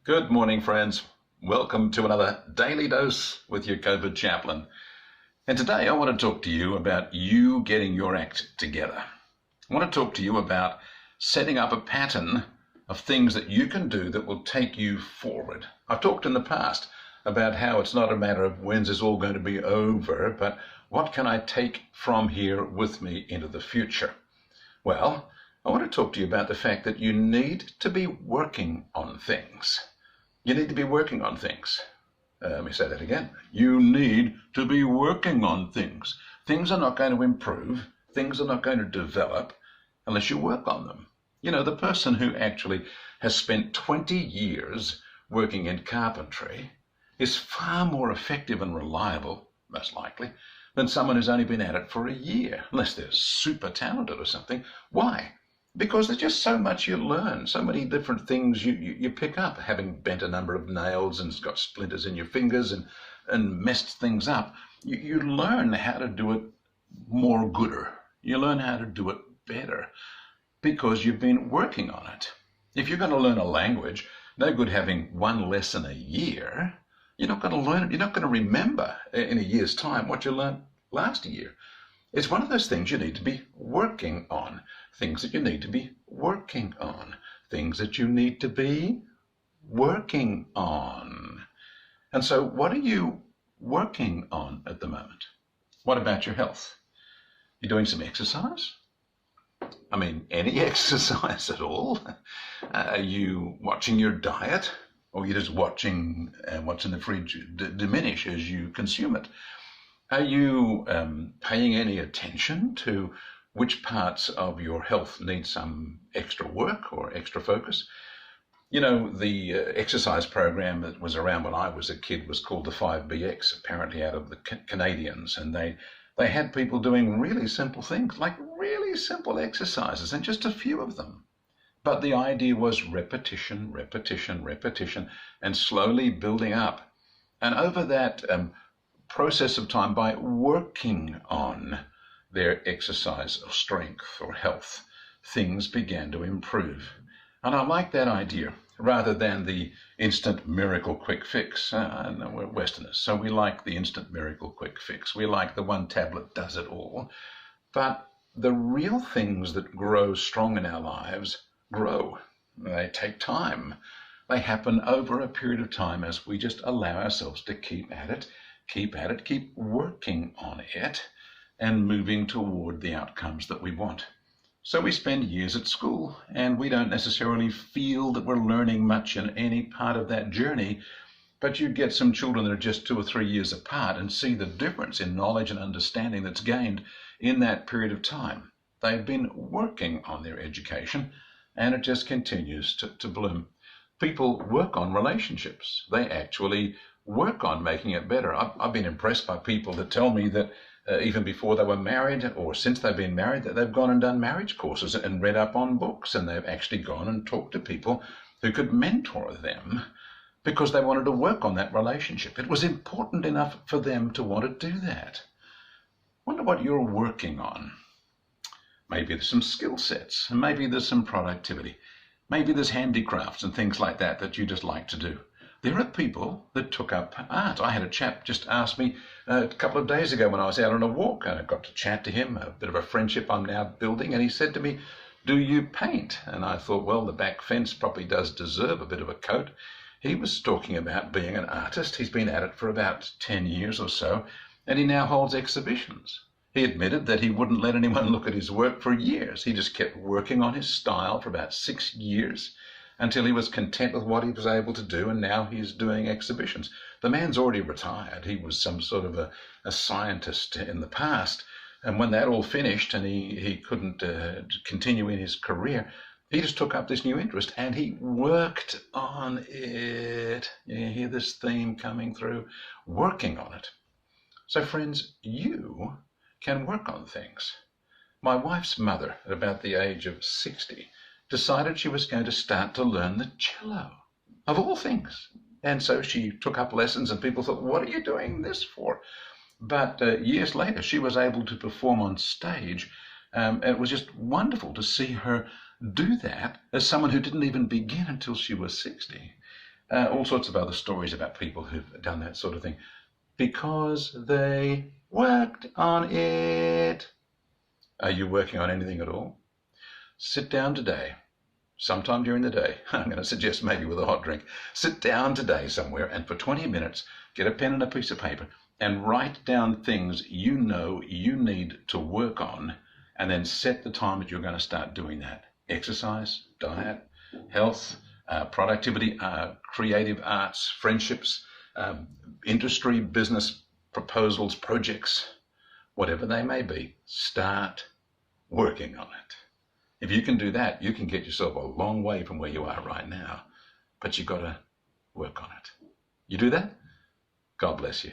Good morning, friends. Welcome to another Daily Dose with your Covid Chaplain. And today I want to talk to you about you getting your act together. I want to talk to you about setting up a pattern of things that you can do that will take you forward. I've talked in the past about how it's not a matter of when's this all going to be over, but what can I take from here with me into the future? Well, I want to talk to you about the fact that you need to be working on things. You need to be working on things. Let me say that again. You need to be working on things. Things are not going to improve. Things are not going to develop unless you work on them. You know, the person who actually has spent 20 years working in carpentry is far more effective and reliable, most likely, than someone who's only been at it for a year, unless they're super talented or something. Why? Because there's just so much you learn, so many different things you pick up, having bent a number of nails and got splinters in your fingers and messed things up. You learn how to do it more gooder. You learn how to do it better because you've been working on it. If you're going to learn a language, no good having one lesson a year. You're not going to learn it. You're not going to remember in a year's time what you learned last year. It's one of those things you need to be working on. Things that you need to be working on. Things that you need to be working on. And so what are you working on at the moment? What about your health? You're doing some exercise? I mean, any exercise at all? Are you watching your diet? Or you're just watching what's in the fridge diminish as you consume it? Are you paying any attention to which parts of your health need some extra work or extra focus? You know, the exercise program that was around when I was a kid was called the 5BX, apparently out of the Canadians, and they had people doing really simple things, like really simple exercises, and just a few of them. But the idea was repetition, repetition, repetition, and slowly building up. And over that process of time, by working on their exercise or strength or health, things began to improve. And I like that idea rather than the instant miracle quick fix. No, we're Westerners, so we like the instant miracle quick fix. We like the one tablet does it all. But the real things that grow strong in our lives grow. They take time. They happen over a period of time as we just allow ourselves to keep at it, keep working on it, and moving toward the outcomes that we want. So we spend years at school, and we don't necessarily feel that we're learning much in any part of that journey, but you get some children that are just 2 or 3 years apart and see the difference in knowledge and understanding that's gained in that period of time. They've been working on their education, and it just continues to bloom. People work on relationships. They actually work on making it better. I've been impressed by people that tell me that even before they were married or since they've been married, that they've gone and done marriage courses and read up on books, and they've actually gone and talked to people who could mentor them because they wanted to work on that relationship. It was important enough for them to want to do that. Wonder what you're working on. Maybe there's some skill sets, and maybe there's some productivity. Maybe there's handicrafts and things like that that you just like to do. There are people that took up art. I had a chap just ask me a couple of days ago when I was out on a walk, and I got to chat to him, a bit of a friendship I'm now building, and he said to me, "Do you paint?" And I thought, well, the back fence probably does deserve a bit of a coat. He was talking about being an artist. He's been at it for about 10 years or so, and he now holds exhibitions. He admitted that he wouldn't let anyone look at his work for years. He just kept working on his style for about 6 years until he was content with what he was able to do, and now he's doing exhibitions. The man's already retired. He was some sort of a scientist in the past, and when that all finished and he couldn't continue in his career, he just took up this new interest and he worked on it. You hear this theme coming through? Working on it. So friends, you can work on things. My wife's mother, at about the age of 60, decided she was going to start to learn the cello, of all things. And so she took up lessons, and people thought, what are you doing this for? But years later, she was able to perform on stage. And it was just wonderful to see her do that as someone who didn't even begin until she was 60. all sorts of other stories about people who've done that sort of thing because they worked on it. Are you working on anything at all? Sit down today, sometime during the day. I'm going to suggest maybe with a hot drink. Sit down today somewhere and for 20 minutes, get a pen and a piece of paper and write down things you know you need to work on, and then set the time that you're going to start doing that. Exercise, diet, health, productivity, creative arts, friendships, industry, business proposals, projects, whatever they may be. Start working on it. If you can do that, you can get yourself a long way from where you are right now. But you've got to work on it. You do that? God bless you.